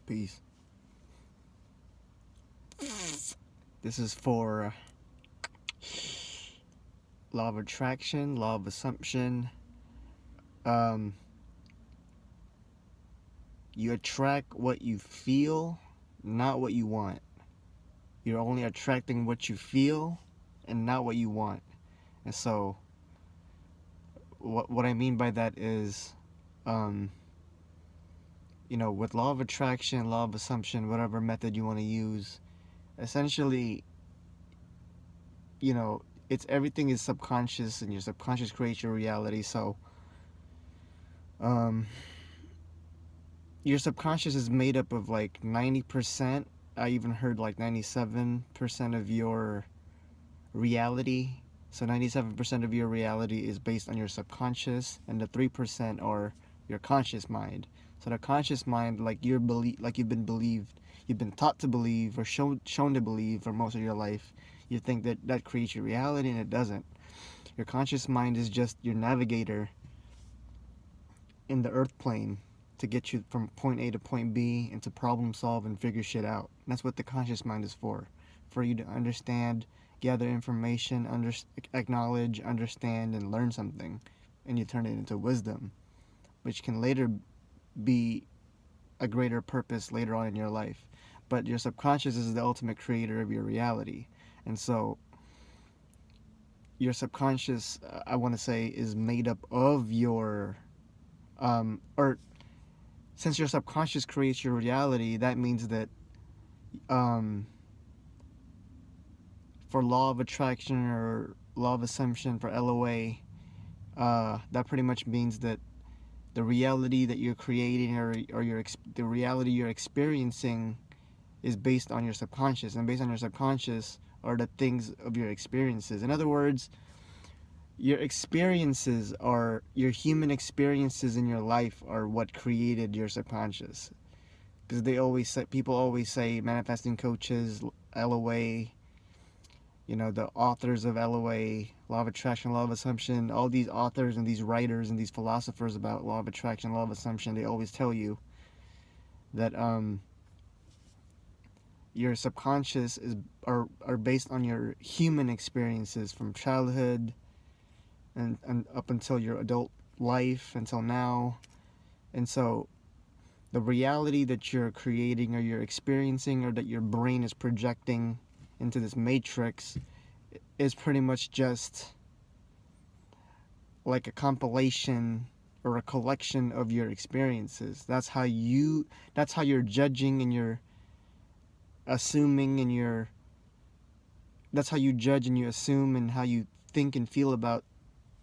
Peace. This is for law of attraction, law of assumption. Um, you attract what you feel, not what you want. You're only attracting what you feel and not what you want. And so, what I mean by that is, um, with law of attraction, law of assumption, whatever method you want to use, essentially, you know, it's everything is subconscious, and your subconscious creates your reality. So, um, your subconscious is made up of like 90%. I even heard like 97% of your reality. So 97% of your reality is based on your subconscious, and the 3% are your conscious mind. So the conscious mind, like you've been taught to believe, or shown to believe for most of your life. You think that creates your reality, and it doesn't. Your conscious mind is just your navigator in the earth plane to get you from point A to point B and to problem solve and figure shit out. And that's what the conscious mind is for you to understand, gather information, acknowledge, understand, and learn something, and you turn it into wisdom, which can later be a greater purpose later on in your life. But your subconscious is the ultimate creator of your reality, and so your subconscious, I want to say, is made up of your or since your subconscious creates your reality, that means that um, for law of attraction or law of assumption for LOA, that pretty much means that the reality that you're creating, or the reality you're experiencing, is based on your subconscious, and based on your subconscious are the things of your experiences. In other words, your experiences are your human experiences in your life are what created your subconscious. Because people always say, manifesting coaches, LOA, the authors of LOA, law of attraction, law of assumption, all these authors and these writers and these philosophers about law of attraction, law of assumption, they always tell you that your subconscious are based on your human experiences from childhood and up until your adult life until now. And so the reality that you're creating or you're experiencing or that your brain is projecting into this matrix is pretty much just like a compilation or a collection of your experiences. That's how you're judging, and you're assuming, and that's how you judge and you assume, and how you think and feel about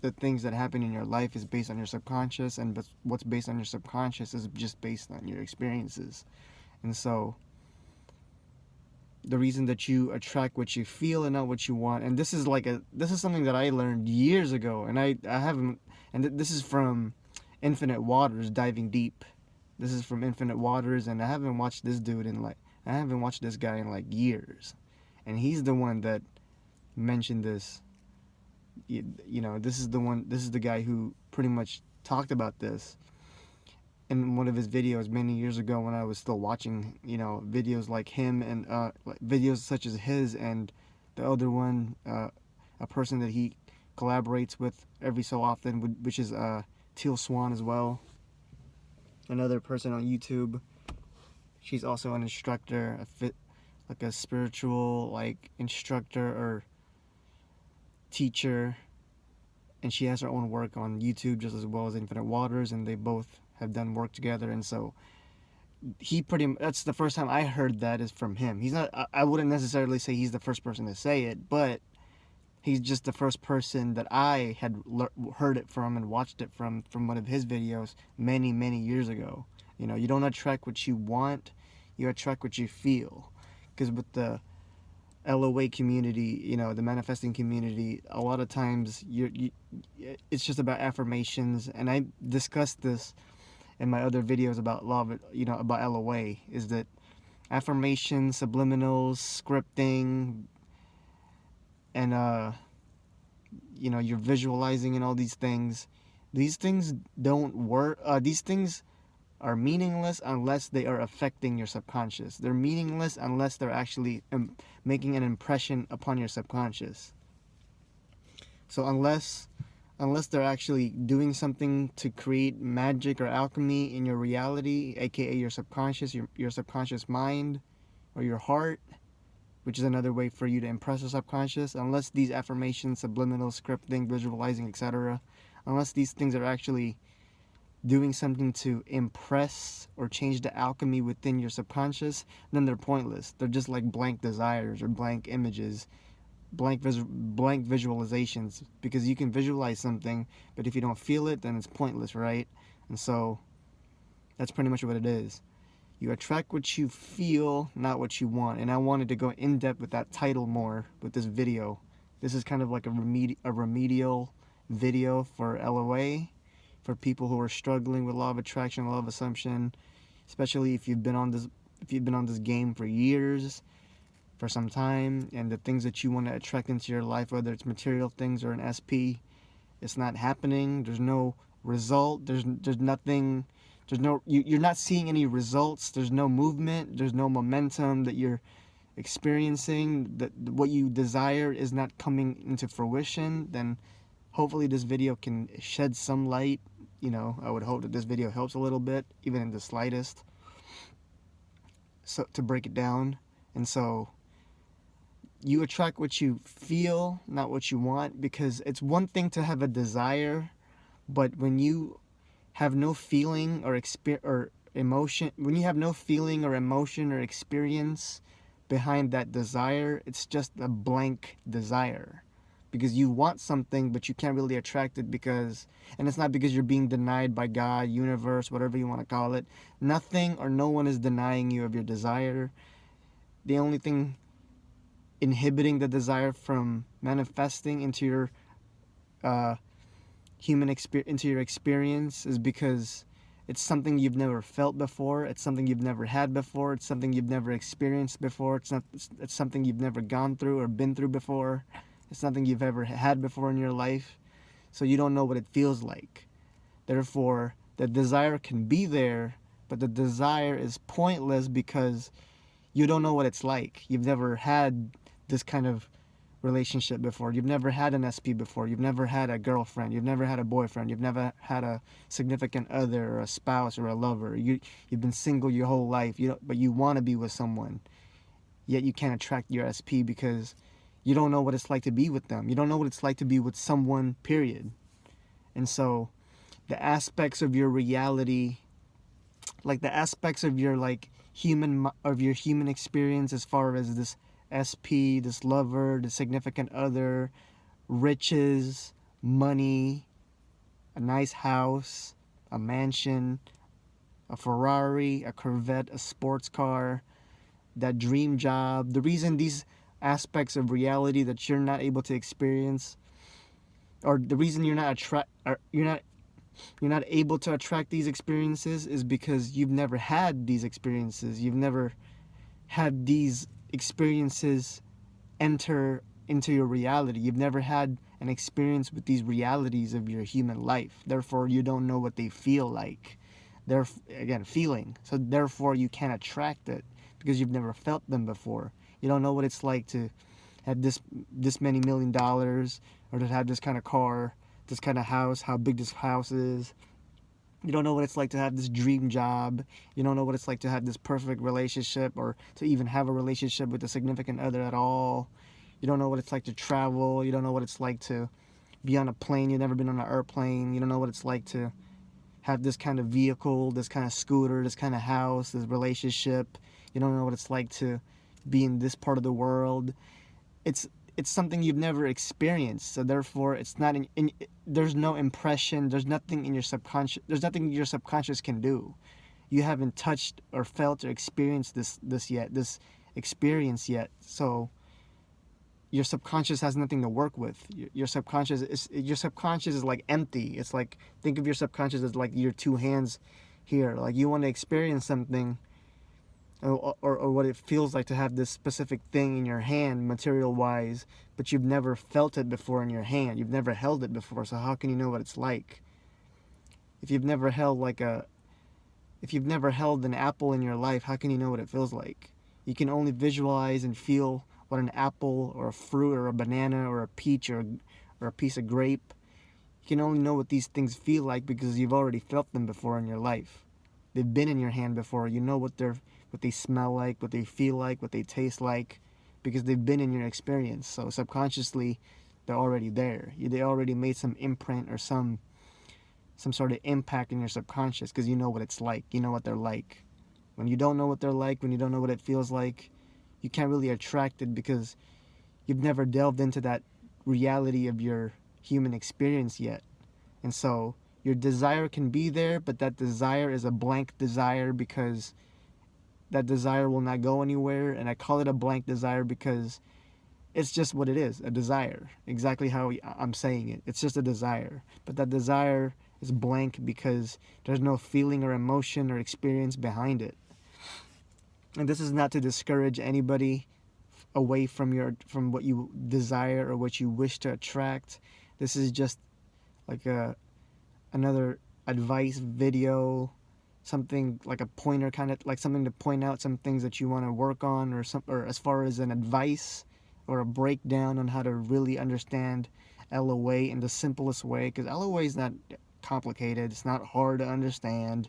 the things that happen in your life is based on your subconscious, and what's based on your subconscious is just based on your experiences. And so the reason that you attract what you feel and not what you want, and this is something that I learned years ago, and I haven't, and this is from Infinite Waters, Diving Deep. This is from Infinite Waters, and I haven't watched this guy in like years, and he's the one that mentioned this. This is the guy who pretty much talked about this in one of his videos many years ago, when I was still watching, videos like him, and videos such as his, and the other one, a person that he collaborates with every so often, which is Teal Swan as well. Another person on YouTube. She's also an instructor, like a spiritual instructor or teacher, and she has her own work on YouTube just as well as Infinite Waters, and they both have done work together. And so that's the first time I heard that is from him. He's not, I wouldn't necessarily say he's the first person to say it, but he's just the first person that I had heard it from and watched it from one of his videos many, many years ago. You don't attract what you want, you attract what you feel. Because with the LOA community, the manifesting community, a lot of times it's just about affirmations, and I discussed this in my other videos about about LOA, is that affirmations, subliminals, scripting, and you're visualizing and all these things don't work. These things are meaningless unless they are affecting your subconscious. They're meaningless unless they're actually making an impression upon your subconscious. So unless they're actually doing something to create magic or alchemy in your reality, aka your subconscious, your subconscious mind, or your heart, which is another way for you to impress the subconscious, unless these affirmations, subliminal scripting, visualizing, etc., unless these things are actually doing something to impress or change the alchemy within your subconscious, then they're pointless. They're just like blank desires or blank images, blank visualizations, because you can visualize something, but if you don't feel it, then it's pointless, right? And so that's pretty much what it is. You attract what you feel, not what you want. And I wanted to go in depth with that title more with this video. This is kind of like a remedial video for LOA, for people who are struggling with law of attraction, law of assumption, especially if you've been on this game for years, for some time, and the things that you want to attract into your life, whether it's material things or an SP, it's not happening. There's no result. There's nothing. You're not seeing any results. There's no movement. There's no momentum that you're experiencing. That what you desire is not coming into fruition. Then hopefully this video can shed some light. I would hope that this video helps a little bit, even in the slightest, so to break it down. And so you attract what you feel, not what you want, because it's one thing to have a desire, but when you have no feeling or emotion, when you have no feeling or emotion or experience behind that desire, it's just a blank desire. Because you want something, but you can't really attract it and it's not because you're being denied by God, universe, whatever you want to call it. Nothing or no one is denying you of your desire. The only thing inhibiting the desire from manifesting into your into your experience is because it's something you've never felt before. It's something you've never had before. It's something you've never experienced before. It's something you've never gone through or been through before. It's nothing you've ever had before in your life. So you don't know what it feels like. Therefore, the desire can be there, but the desire is pointless because you don't know what it's like. You've never had this kind of relationship before. You've never had an SP before. You've never had a girlfriend. You've never had a boyfriend. You've never had a significant other or a spouse or a lover. You've been single your whole life, but you want to be with someone, yet you can't attract your SP because you don't know what it's like to be with them. You don't know what it's like to be with someone, period. And so the aspects of your reality, like the aspects of your human experience, as far as this SP, this lover, the significant other, riches, money, a nice house, a mansion, a Ferrari, a Corvette, a sports car, that dream job. The reason these aspects of reality that you're not able to experience, or the reason you're not able to attract these experiences, is because you've never had these experiences. You've never had these experiences enter into your reality. You've never had an experience with these realities of your human life. Therefore, you don't know what they feel like. They're, again, feeling. So therefore, you can't attract it because you've never felt them before. You don't know what it's like to have this many $1 million, or to have this kind of car, this kind of house, how big this house is. You don't know what it's like to have this dream job. You don't know what it's like to have this perfect relationship, or to even have a relationship with a significant other at all. You don't know what it's like to travel. You don't know what it's like to be on a plane. You've never been on an airplane. You don't know what it's like to have this kind of vehicle, this kind of scooter, this kind of house, this relationship. You don't know what it's like to be in this part of the world. It's something you've never experienced, so therefore it's not there's no impression. There's nothing in your subconscious. There's nothing your subconscious can do. You haven't touched or felt or experienced this experience yet. So your subconscious has nothing to work with. Your subconscious is like empty. It's like, think of your subconscious as like your two hands here. Like, you want to experience something, or what it feels like to have this specific thing in your hand, material-wise, but you've never felt it before in your hand. You've never held it before, so how can you know what it's like? If you've never held if you've never held an apple in your life, how can you know what it feels like? You can only visualize and feel what an apple or a fruit or a banana or a peach or a piece of grape. You can only know what these things feel like because you've already felt them before in your life. They've been in your hand before. You know what they smell like, what they feel like, what they taste like, because they've been in your experience. So subconsciously, they're already there. They already made some imprint or some sort of impact in your subconscious because you know what it's like. You know what they're like. When you don't know what they're like, when you don't know what it feels like, you can't really attract it because you've never delved into that reality of your human experience yet. And so your desire can be there, but that desire is a blank desire because that desire will not go anywhere. And I call it a blank desire because it's just what it is, a desire. Exactly how I'm saying it. It's just a desire. But that desire is blank because there's no feeling or emotion or experience behind it. And this is not to discourage anybody away from what you desire or what you wish to attract. This is just like another advice video, something like a pointer, kind of like something to point out some things that you want to work on, or as far as an advice or a breakdown on how to really understand LOA in the simplest way, because LOA is not complicated, it's not hard to understand.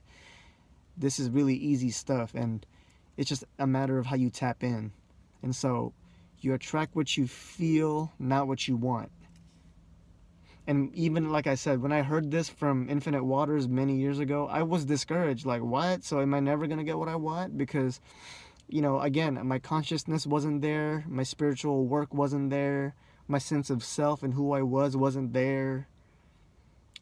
This is really easy stuff, and it's just a matter of how you tap in. And so you attract what you feel, not what you want. And even like I said, when I heard this from Infinite Waters many years ago, I was discouraged. Like, what? So am I never going to get what I want? Because, again, my consciousness wasn't there. My spiritual work wasn't there. My sense of self and who I wasn't there.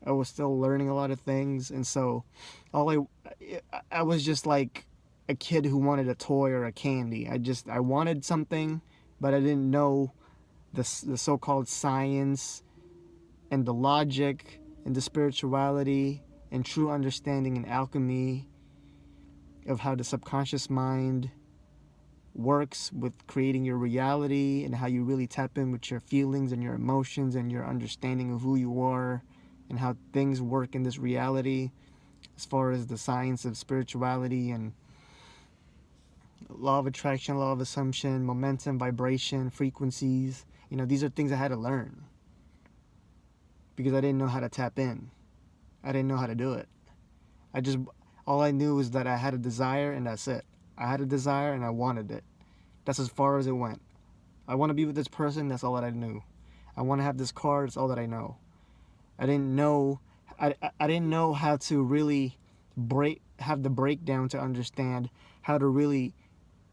I was still learning a lot of things. And so I was just like a kid who wanted a toy or a candy. I wanted something, but I didn't know the so-called science and the logic and the spirituality and true understanding and alchemy of how the subconscious mind works with creating your reality, and how you really tap in with your feelings and your emotions and your understanding of who you are and how things work in this reality, as far as the science of spirituality and law of attraction, law of assumption, momentum, vibration, frequencies. These are things I had to learn because I didn't know how to tap in. I didn't know how to do it. All I knew was that I had a desire, and that's it. I had a desire and I wanted it. That's as far as it went. I want to be with this person, that's all that I knew. I want to have this car, that's all that I know. I didn't know how to really have the breakdown to understand how to really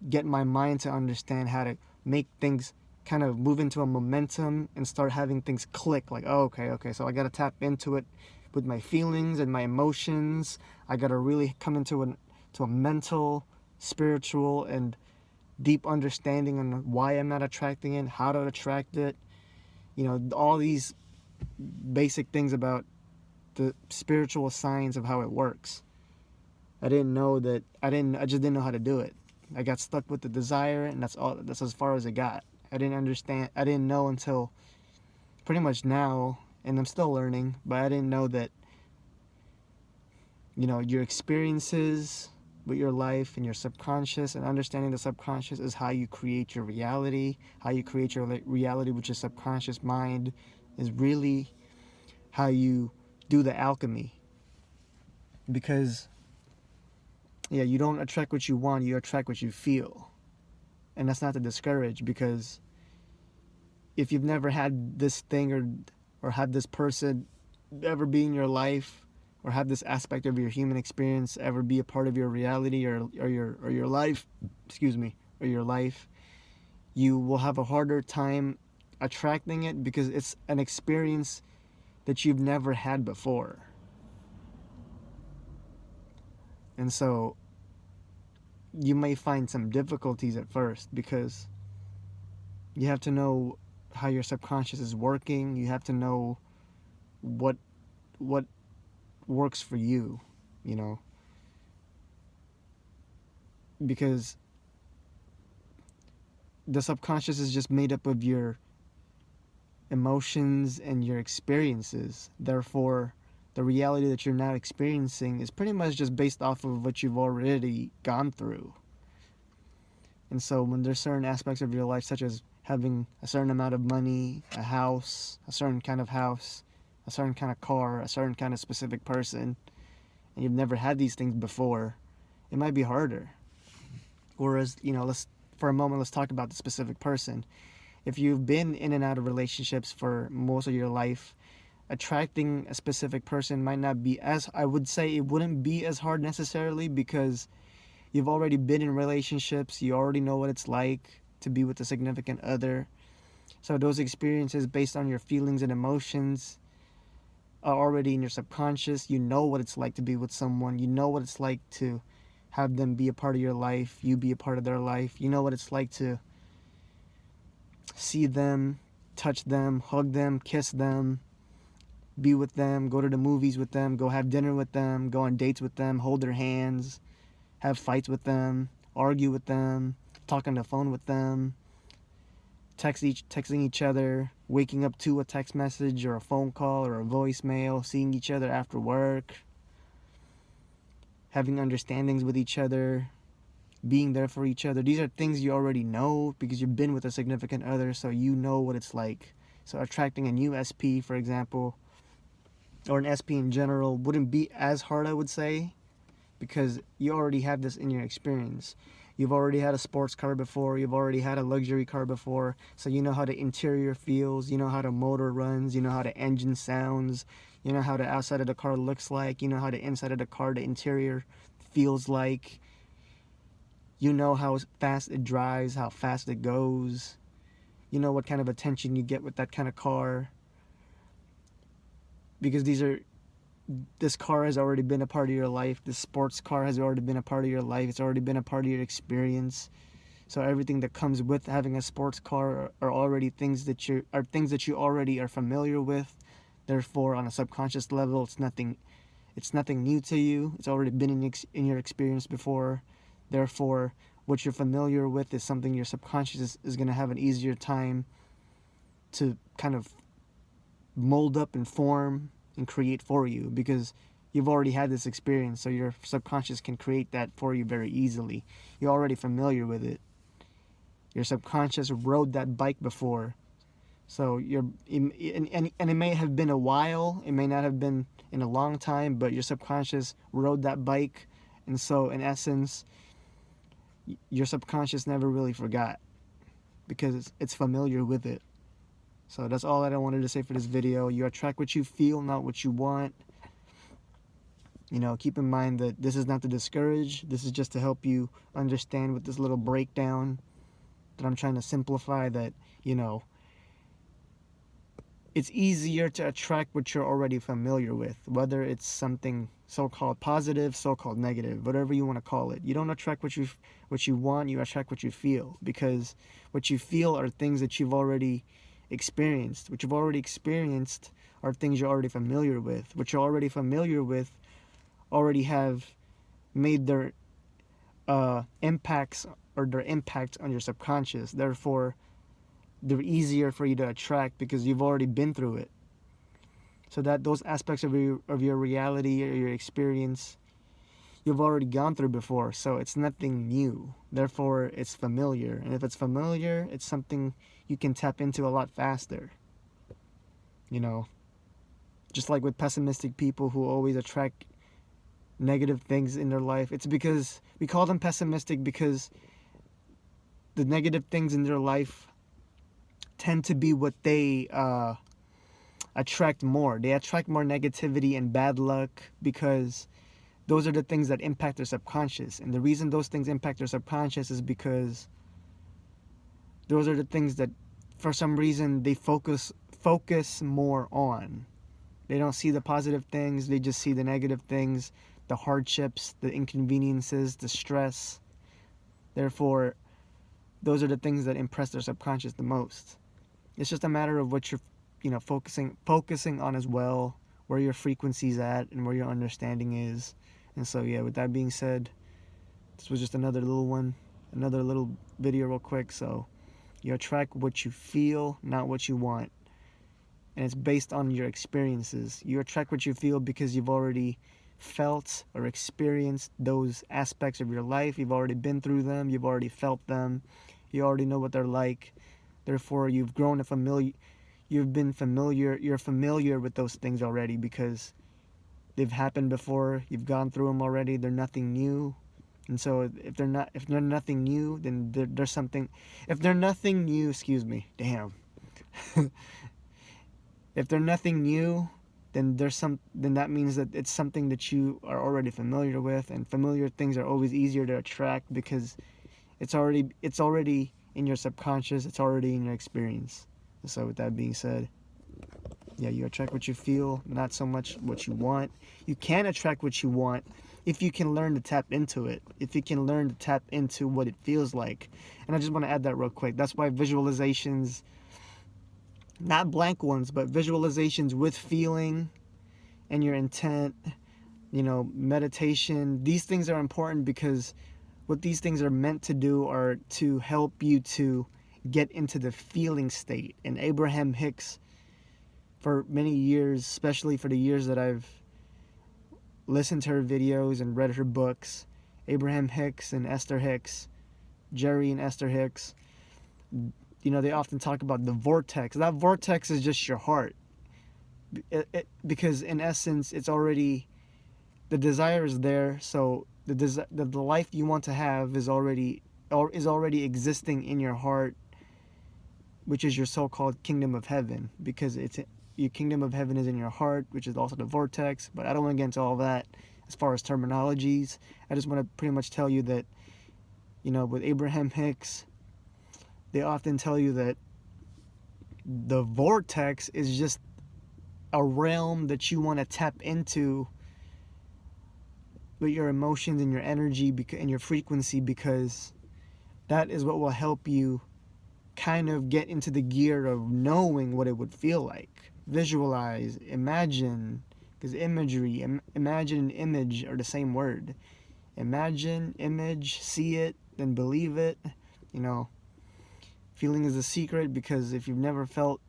get my mind to understand how to make things kind of move into a momentum and start having things click. Like, oh, okay, so I got to tap into it with my feelings and my emotions. I got to really come into a mental, spiritual, and deep understanding on why I'm not attracting it, how to attract it. All these basic things about the spiritual science of how it works. I just didn't know how to do it. I got stuck with the desire, and that's as far as it got. I didn't know until pretty much now, and I'm still learning, but I didn't know that your experiences with your life and your subconscious, and understanding the subconscious is how you create your reality. How you create your reality with your subconscious mind is really how you do the alchemy. Because you don't attract what you want, you attract what you feel. And that's not to discourage, because if you've never had this thing or had this person ever be in your life, or have this aspect of your human experience ever be a part of your reality or your life, or your life, you will have a harder time attracting it because it's an experience that you've never had before. And so you may find some difficulties at first because you have to know how your subconscious is working. You have to know what works for you, because the subconscious is just made up of your emotions and your experiences. Therefore, the reality that you're now experiencing is pretty much just based off of what you've already gone through. And so when there's certain aspects of your life, such as having a certain amount of money, a house, a certain kind of house, a certain kind of car, a certain kind of specific person, and you've never had these things before, it might be harder. Whereas, for a moment, let's talk about the specific person. If you've been in and out of relationships for most of your life, attracting a specific person might not be as, I would say it wouldn't be as hard necessarily, because you've already been in relationships, you already know what it's like to be with a significant other. So those experiences based on your feelings and emotions are already in your subconscious. You know what it's like to be with someone. You know what it's like to have them be a part of your life, you be a part of their life. You know what it's like to see them, touch them, hug them, kiss them, be with them, go to the movies with them, go have dinner with them, go on dates with them, hold their hands, have fights with them, argue with them, talk on the phone with them, texting each other, waking up to a text message or a phone call or a voicemail, seeing each other after work, having understandings with each other, being there for each other. These are things you already know because you've been with a significant other, so you know what it's like. So attracting a new SP, for example, or an SP in general, wouldn't be as hard, I would say, because you already have this in your experience. You've already had a sports car before, you've already had a luxury car before, so you know how the interior feels, you know how the motor runs, you know how the engine sounds, you know how the outside of the car looks like, you know how the inside of the car, the interior feels like, you know how fast it drives, how fast it goes, you know what kind of attention you get with that kind of car, because this car has already been a part of your life. This sports car has already been a part of your life. It's already been a part of your experience. So everything that comes with having a sports car are already things that you already are familiar with. Therefore, on a subconscious level, it's nothing new to you. It's already been in your experience before. Therefore, what you're familiar with is something your subconscious is going to have an easier time to kind of mold up and form and create for you, because you've already had this experience, so your subconscious can create that for you very easily. You're already familiar with it. Your subconscious rode that bike before, so and it may have been a while, it may not have been in a long time, but your subconscious rode that bike, and so in essence, your subconscious never really forgot because it's familiar with it. So that's all that I wanted to say for this video. You attract what you feel, not what you want. Keep in mind that this is not to discourage. This is just to help you understand with this little breakdown that I'm trying to simplify, that, it's easier to attract what you're already familiar with, whether it's something so-called positive, so-called negative, whatever you want to call it. You don't attract what you want, you attract what you feel, because what you feel are things that you've already experienced. What you've already experienced are things you're already familiar with. What you're already familiar with already have made their impacts or their impact on your subconscious. Therefore, they're easier for you to attract because you've already been through it. So that those aspects of your reality or your experience, you've already gone through before. So it's nothing new. Therefore, it's familiar. And if it's familiar, it's something you can tap into a lot faster. Just like with pessimistic people who always attract negative things in their life. It's because we call them pessimistic because the negative things in their life tend to be what they attract more. They attract more negativity and bad luck because those are the things that impact their subconscious. And the reason those things impact their subconscious is because those are the things that for some reason they focus more on. They don't see the positive things, they just see the negative things, the hardships, the inconveniences, the stress. Therefore, those are the things that impress their subconscious the most. It's just a matter of what you're focusing on as well, where your frequency's at and where your understanding is. And so yeah, with that being said, this was just another little video real quick. So you attract what you feel, not what you want. and it's based on your experiences. You attract what you feel because you've already felt or experienced those aspects of your life. You've already been through them. You've already felt them. You already know what they're like. Therefore, you've grown a familiar. You've been familiar. You're familiar with those things already because they've happened before. You've gone through them already. They're nothing new. And so, if they're nothing new, then there's something. If they're nothing new, excuse me. Damn. If they're nothing new, then then that means that it's something that you are already familiar with, and familiar things are always easier to attract because it's already in your subconscious, it's already in your experience. So with that being said, yeah, you attract what you feel, not so much what you want. You can attract what you want if you can learn to tap into it, if you can learn to tap into what it feels like. And I just want to add that real quick. That's why visualizations, not blank ones, but visualizations with feeling and your intent, meditation, these things are important because what these things are meant to do are to help you to get into the feeling state. And Abraham Hicks, for many years, especially for the years that I've listened to her videos and read her books, Abraham Hicks and Esther Hicks, Jerry and Esther Hicks, they often talk about the vortex. That vortex is just your heart. Because in essence, it's already, the desire is there, so the life you want to have is already existing in your heart, which is your so-called kingdom of heaven, because your kingdom of heaven is in your heart, which is also the vortex. But I don't want to get into all that as far as terminologies. I just want to pretty much tell you that, with Abraham Hicks, they often tell you that the vortex is just a realm that you want to tap into with your emotions and your energy and your frequency, because that is what will help you kind of get into the gear of knowing what it would feel like. Visualize, imagine, because imagery, imagine and image are the same word. Imagine, image, see it, then believe it. Feeling is a secret, because if you've never felt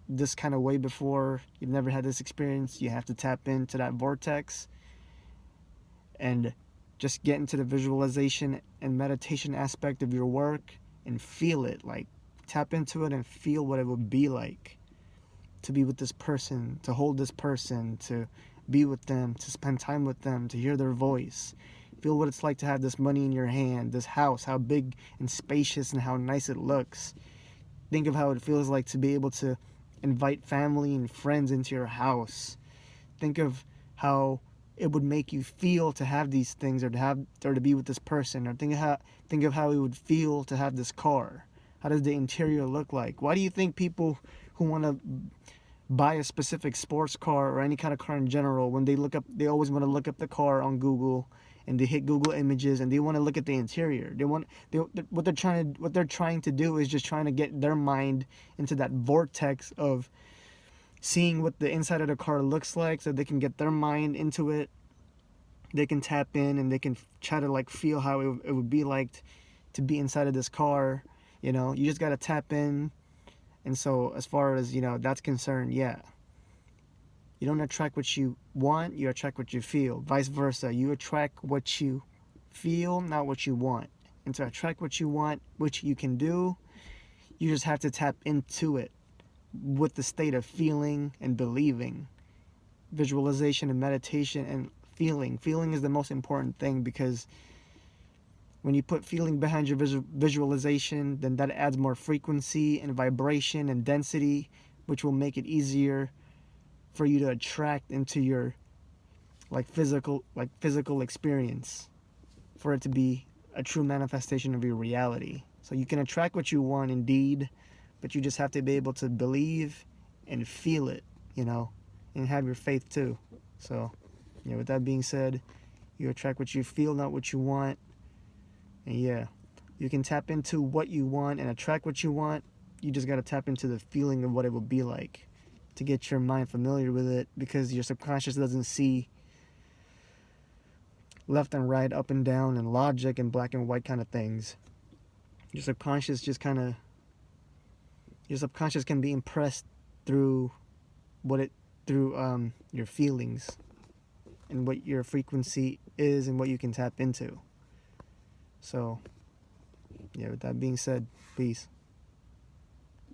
this kind of way before, you've never had this experience, you have to tap into that vortex and just get into the visualization and meditation aspect of your work and feel it. Like, tap into it and feel what it would be like to be with this person, to hold this person, to be with them, to spend time with them, to hear their voice. Feel what it's like to have this money in your hand, this house, how big and spacious and how nice it looks. Think of how it feels like to be able to invite family and friends into your house. Think of how it would make you feel to have these things, or to be with this person, or think of how it would feel to have this car. How does the interior look like? Why do you think people who want to buy a specific sports car or any kind of car in general, when they always want to look up the car on Google, and they hit Google Images and they want to look at the interior. What they're trying to do is just trying to get their mind into that vortex of seeing what the inside of the car looks like, so they can get their mind into it. They can tap in and they can try to feel how it would be like to be inside of this car. You just got to tap in. And so as far as that's concerned, yeah, you don't attract what you want, you attract what you feel. Vice versa, you attract what you feel, not what you want. And to attract what you want, which you can do, you just have to tap into it with the state of feeling and believing. Visualization and meditation and feeling. Feeling is the most important thing, because when you put feeling behind your visualization, then that adds more frequency and vibration and density, which will make it easier for you to attract into your physical experience, for it to be a true manifestation of your reality. So you can attract what you want indeed, but you just have to be able to believe and feel it, and have your faith too. So, with that being said, you attract what you feel, not what you want. And yeah, you can tap into what you want and attract what you want. You just got to tap into the feeling of what it will be like to get your mind familiar with it, because your subconscious doesn't see left and right, up and down, and logic and black and white kind of things. Your subconscious can be impressed through what it through your feelings and what your frequency is and what you can tap into. So, yeah, with that being said, peace.